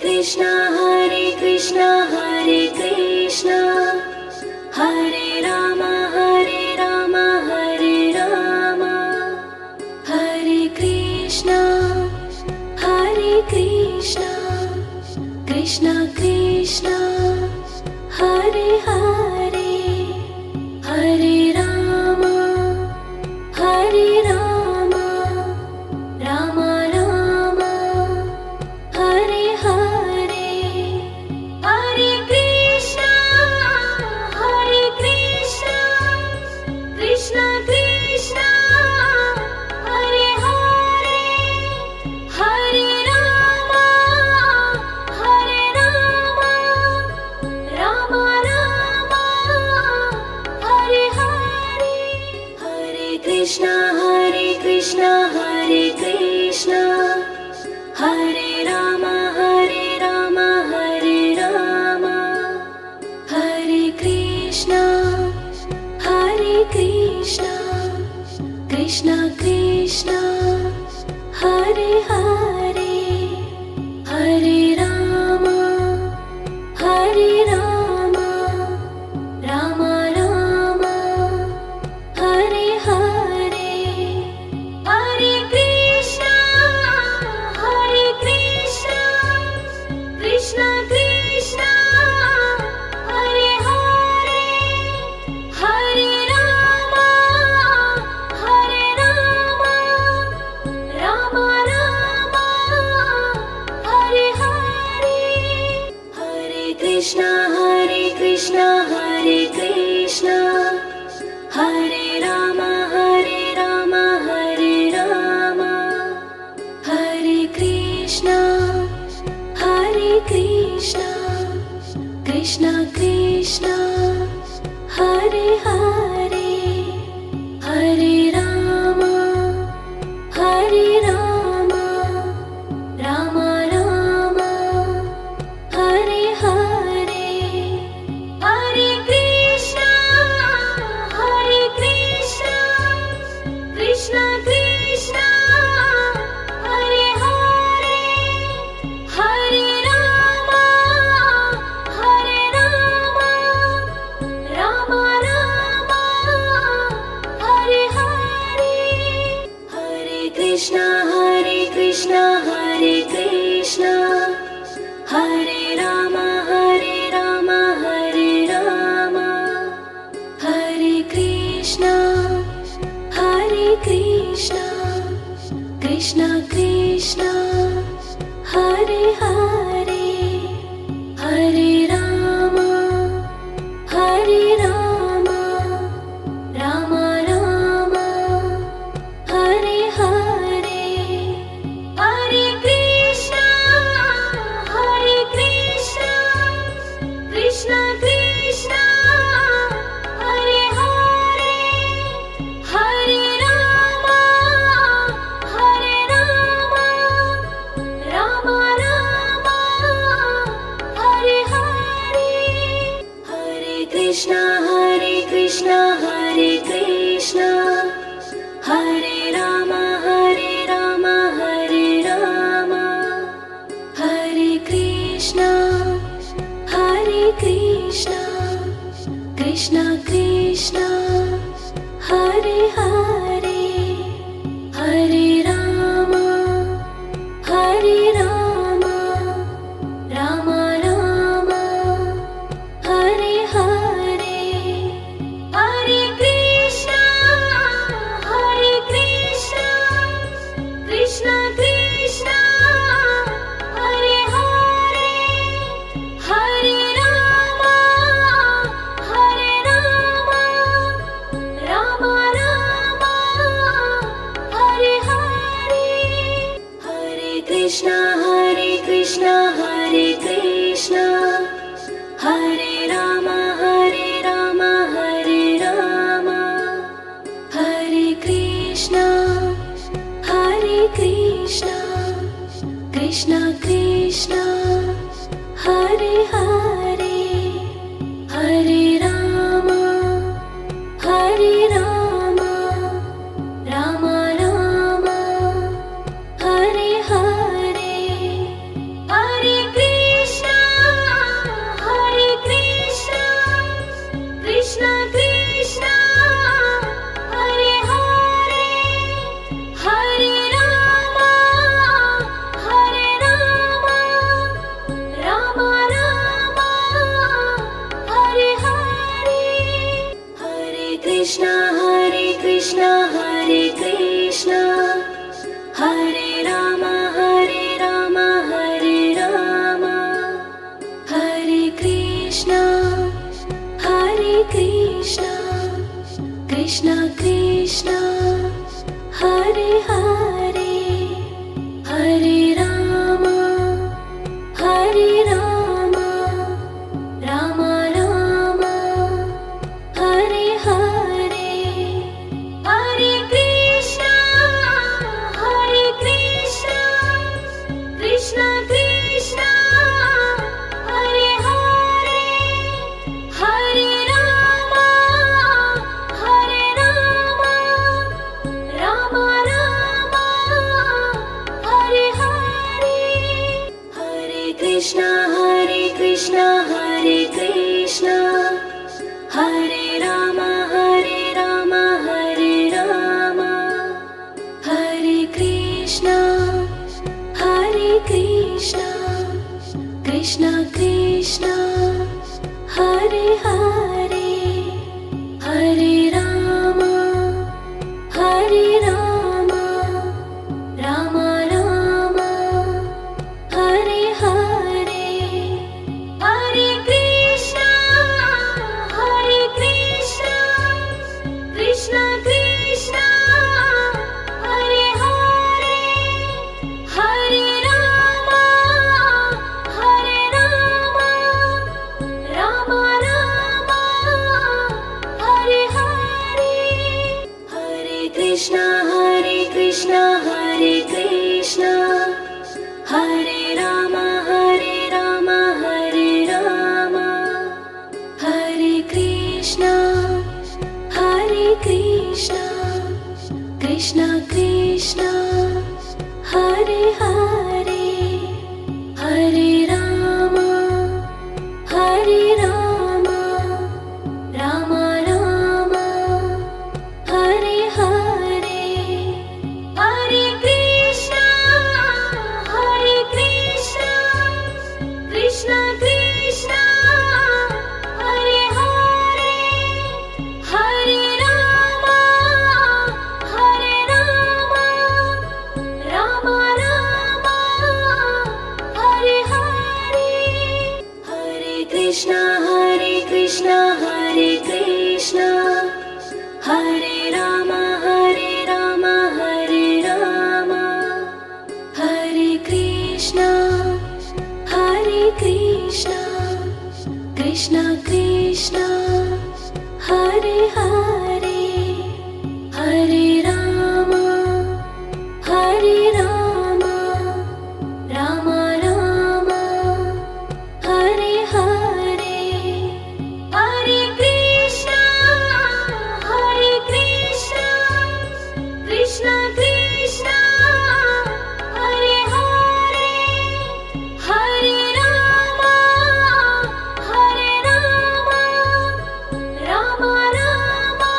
Krishna Hare Krishna Hare Rama Hare Rama Hare Krishna Krishna Krishna Hare Hare Hare Rama Rama Rama Hare Hare Hare Krishna Krishna Krishna Hare Hare Hare Rama Rama Rama Hare Hare Hare Krishna Hare Krishna Hare Rama Hare Rama Hare Krishna Krishna Krishna Hare Hare Hare Rama Rama Rama Hare Hare Hare Krishna Krishna Krishna Hare Hare Hare Rama Rama Rama Hare Hare Hare Krishna Hare Krishna Hare Rama Hare Rama Hare Krishna Krishna Krishna Hare Hare Hare Rama Rama Rama Hare Hare Hare Krishna Krishna Krishna Hare Hare Hare Rama Rama Rama Hare Hare Hare Krishna Hare Krishna Hare Rama Hare Rama Hare Krishna Krishna Krishna Hare Hare Hare Rama Rama Rama Hare Hare Hare Krishna Krishna Krishna Hare Hare Hare Rama Rama Rama Hare Hare Hare Krishna Hare Krishna Hare Rama Hare Rama Hare Krishna Krishna Krishna Hare Hare Hare Rama Rama Rama Hare Hare Hare Krishna Krishna Krishna Hare Hare Hare Rama Rama Rama Hare Hare Hare Krishna Hare Krishna Hare Rama Hare Rama Hare Krishna Krishna Krishna Hare Hare Hare Rama Rama Rama Hare Hare Hare Krishna Krishna Krishna Hare Hare Hare Rama Hare Rama Rama Rama Hare Hare Hare Krishna Krishna Krishna Hare Hare Hare Rama Rama Rama Hare Hare Hare Krishna Hare Krishna Hare Rama Hare Rama Hare Krishna Krishna Krishna Hare Hare Hare Rama Rama Rama Hare Hare Hare Krishna Krishna Krishna Hare Hare Hare Rama Rama Rama Hare Hare Hare Krishna Hare Rama Hare Rama Hare Krishna Krishna Krishna Hare Hare Hare Rama Rama Rama Hare Hare Hare Krishna Krishna Krishna Hare Hare Hare Rama Rama Rama Hare Hare Hare Krishna Hare Rama Hare Rama Hare Krishna Krishna Krishna Hare Hare Hare Rama Rama Rama Hare Hare Hare Krishna Krishna Krishna Hare Hare Hare Rama Rama Rama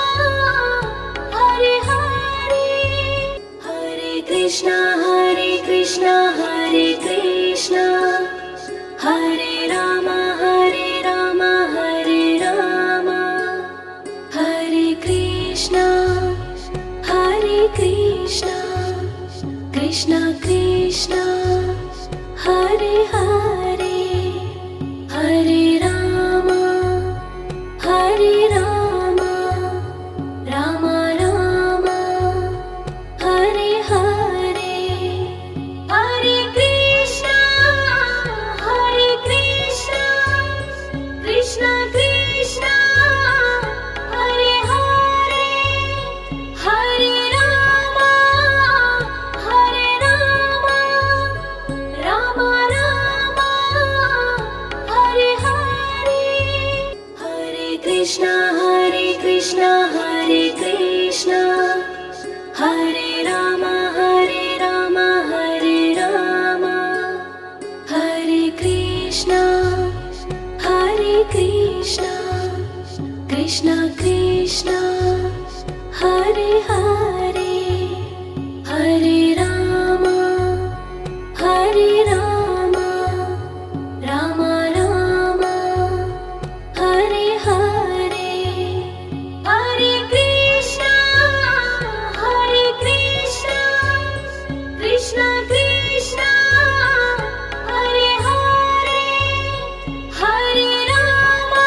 Hare Hare Hare Krishna Hare Rama Hare Rama Hare Krishna Krishna Krishna Hare Hare Hare Rama Rama Rama Hare Hare Hare Krishna Krishna Krishna Hare Hare Hare Rama Rama Rama Hare Hare Hare Krishna Hare Rama Hare Rama Hare Krishna Krishna Krishna Hare Hare Hare Rama Rama Rama Hare Hare Hare Krishna Krishna Krishna Hare Hare Hare Rama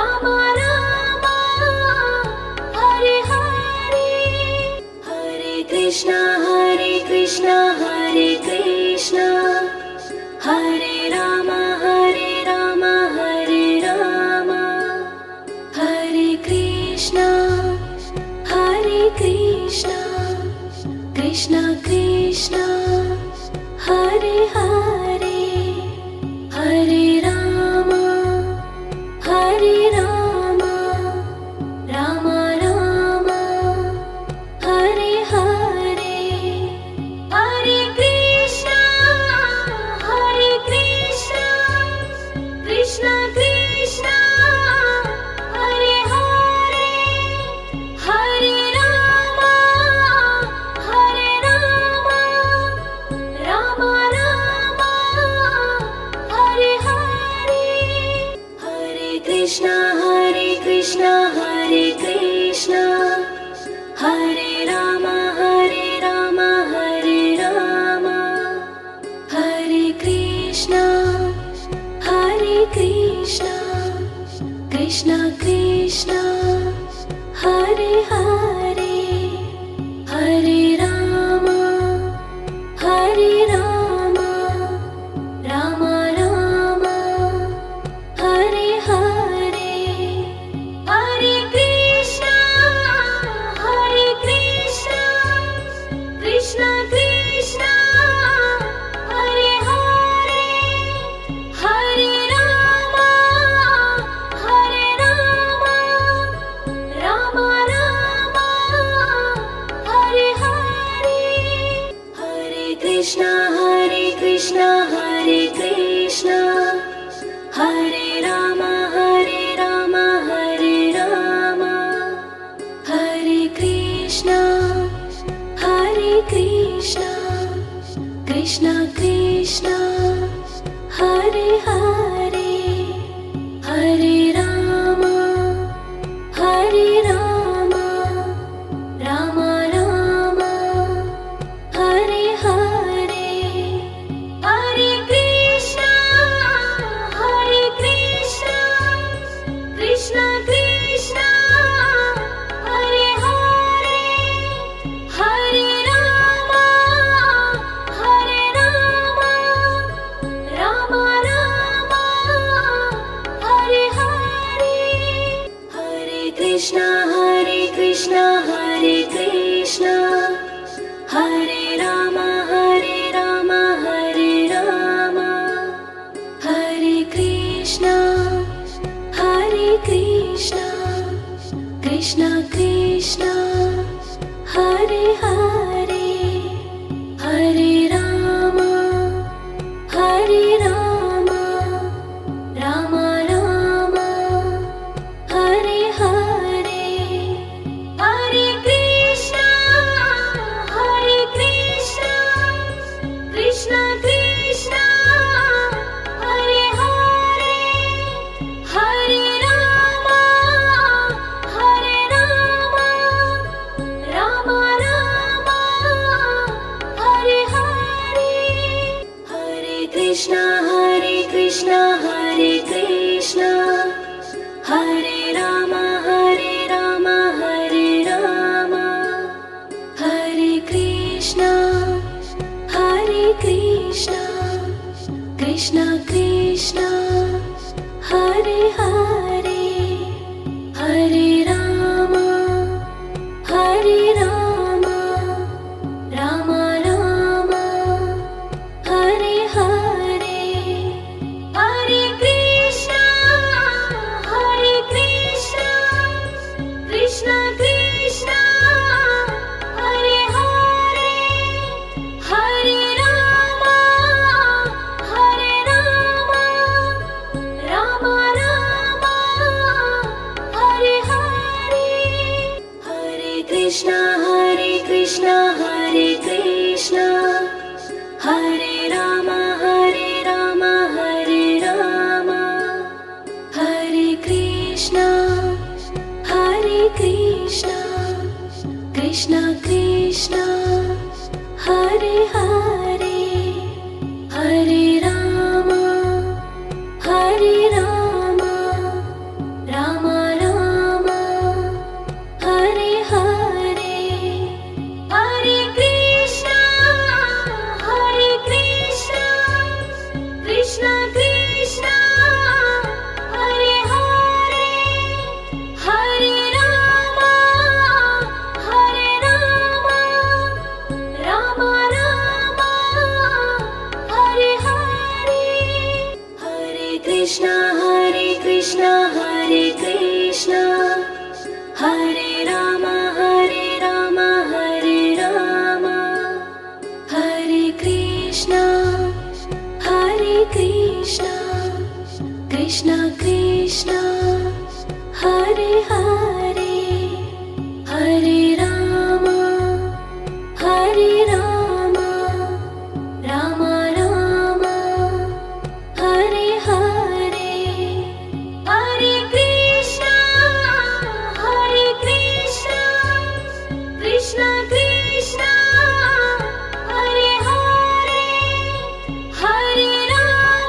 Ram Ram Hare Hare Hare Krishna Hare Krishna Hare Krishna Hare Ram Hare Ram Hare Ram Hare Krishna Krishna Krishna Hare Hare Hare Ram Ram Ram Hare Hare Hare Krishna Krishna Krishna Hare Hare Hare Ram Ram Krishna, Hare Krishna, Krishna Krishna, Hare Hare, Hare Rama, Hare Rama, Rama Rama, Hare Hare, Hare Krishna, Hare Krishna, Krishna Krishna, Hare Hare, Hare Rama, Hare Rama, Rama Rama, Hare Hare, Hare Krishna, Hare Krishna, Hare Krishna, Hare Rama, Hare Rama, Hare Rama, Hare Krishna, Hare Krishna, Krishna Krishna, Hare Hare, Hare Rama, Hare Rama, Rama Rama, Hare Hare, Hare Krishna, Hare Krishna, Krishna Krishna, Hare Hare, Hare Rama, Hare Rama, Rama Rama, Hare Hare, Hare Krishna, Hare Krishna, Hare Krishna, Hare Rama, Hare Rama, Hare Rama, Hare Krishna, Hare Krishna, Krishna Krishna, Hare Hare, Hare Rama, Hare Rama, Rama Rama, Hare Hare, Hare Krishna, Hare Krishna, Krishna Krishna, Hare Hare, Hare Rama, Hare Rama, Rama Rama, Hare Hare, Hare Krishna, Hare Krishna, Hare Krishna, Hare Rama, Hare Rama, Hare Rama, Hare Krishna, Hare Krishna, Krishna Krishna, Hare Hare, Hare Rama, Hare Rama, Rama Rama, Hare Hare, Hare Krishna, Hare Krishna, Krishna Krishna, Hare Hare, Hare Rama, Hare Rama, Rama Rama, Hare Hare, Hare Krishna, Hare Krishna, Hare Krishna, Hare Rama, Hare Rama, Hare Rama, Hare Krishna, Hare Krishna, Krishna Krishna, Hare Hare, Hare Rama, Hare Rama, Rama Rama, Hare Hare, Hare Krishna, Hare Krishna, Krishna Krishna, Hare Hare, Hare Rama, Hare Rama, Rama Rama, Hare Hare, Hare Krishna, Hare Krishna, Hare Krishna, Hare Rama, Hare Rama, Hare Rama, Hare Krishna, Hare Krishna, Krishna Krishna, Hare Hare, Hare Rama, Hare Rama, Rama Rama, Hare Hare, Hare Krishna, Hare Krishna, Krishna Krishna, Hare Hare, Hare Rama,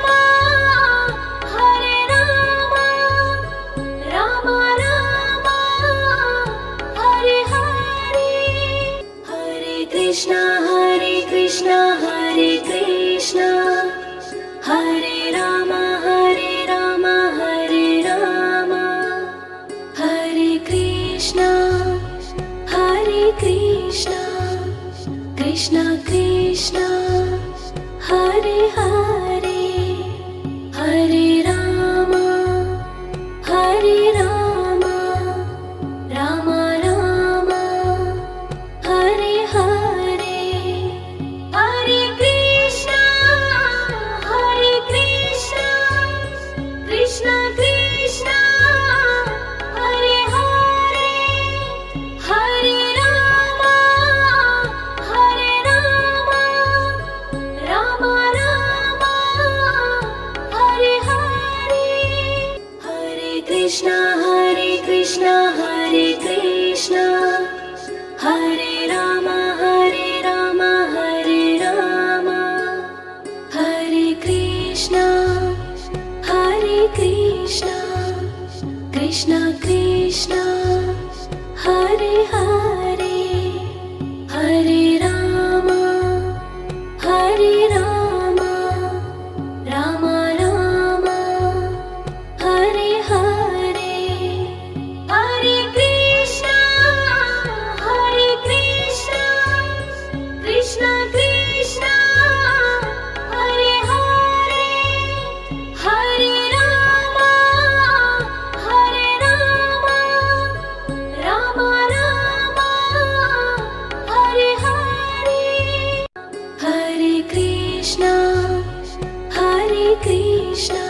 Krishna Hare Krishna Hare Rama Hare Rama Hare Krishna Krishna Krishna Hare Hare Hare Rama Rama Rama Hare Hare Hare Krishna Krishna Krishna Hare Hare Hare Rama Rama Rama Hare Hare Hare Krishna Hare Krishna Hare Rama Hare Rama Hare Krishna Krishna Krishna Hare Hare Hare Rama Rama Rama Hare Hare Hare Krishna Krishna Krishna Hare Hare Hare Rama Rama Rama Hare Hare Hare Krishna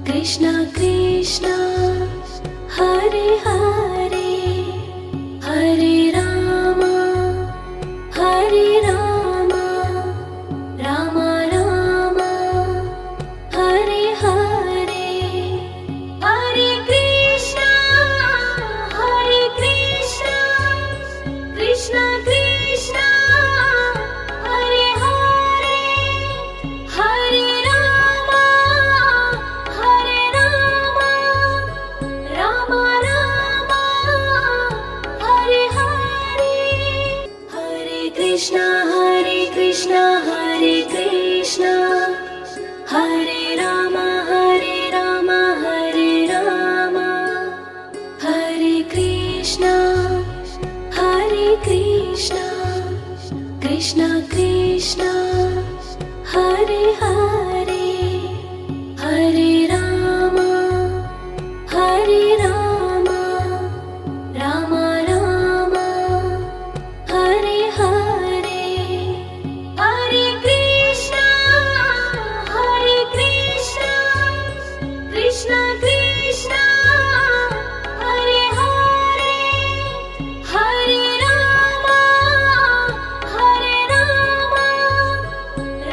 Krishna Krishna Hare Hare Hare Rama Rama Rama Hare Hare Hare Krishna Krishna Krishna Hare Hare Hare Rama Rama Rama Hare Hare Hare Krishna Hare Krishna Hare Rama Hare Rama Hare Krishna Krishna Krishna Hare Hare Hare Rama Rama Rama Hare Hare Hare Krishna Krishna Krishna Hare Hare Hare Rama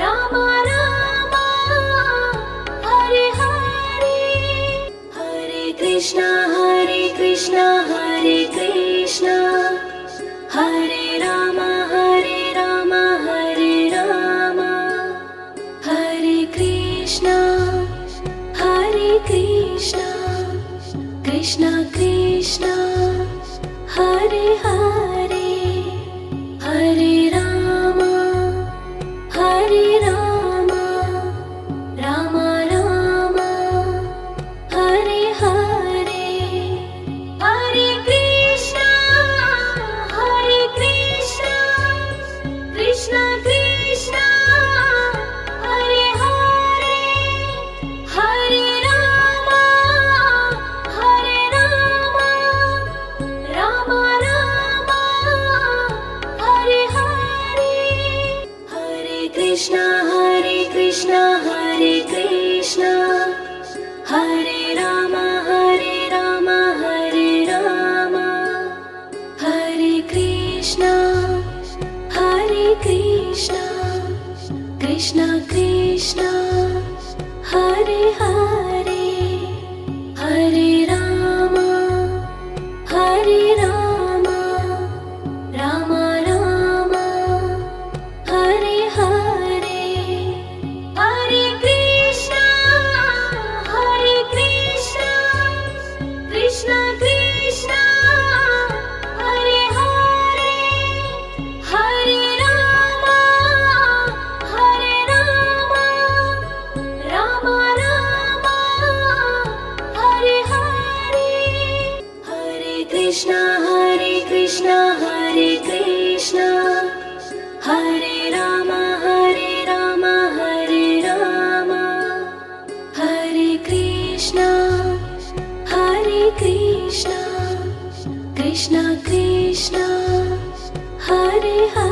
Rama Rama Hare Hare Hare Krishna Hare Krishna Hare Rama Hare Rama Hare Krishna Krishna Krishna Hare Hare Hare Rama Rama Rama Hare Hare Hare Krishna Krishna Krishna Hare Hare Hare Rama Rama Rama Hare Hare Hare Krishna Hare Krishna Hare Rama Hare Rama Hare Krishna Krishna Krishna Hare Hare Hare Rama Rama Rama Hare Hare Hare Krishna Krishna Krishna Hare Hare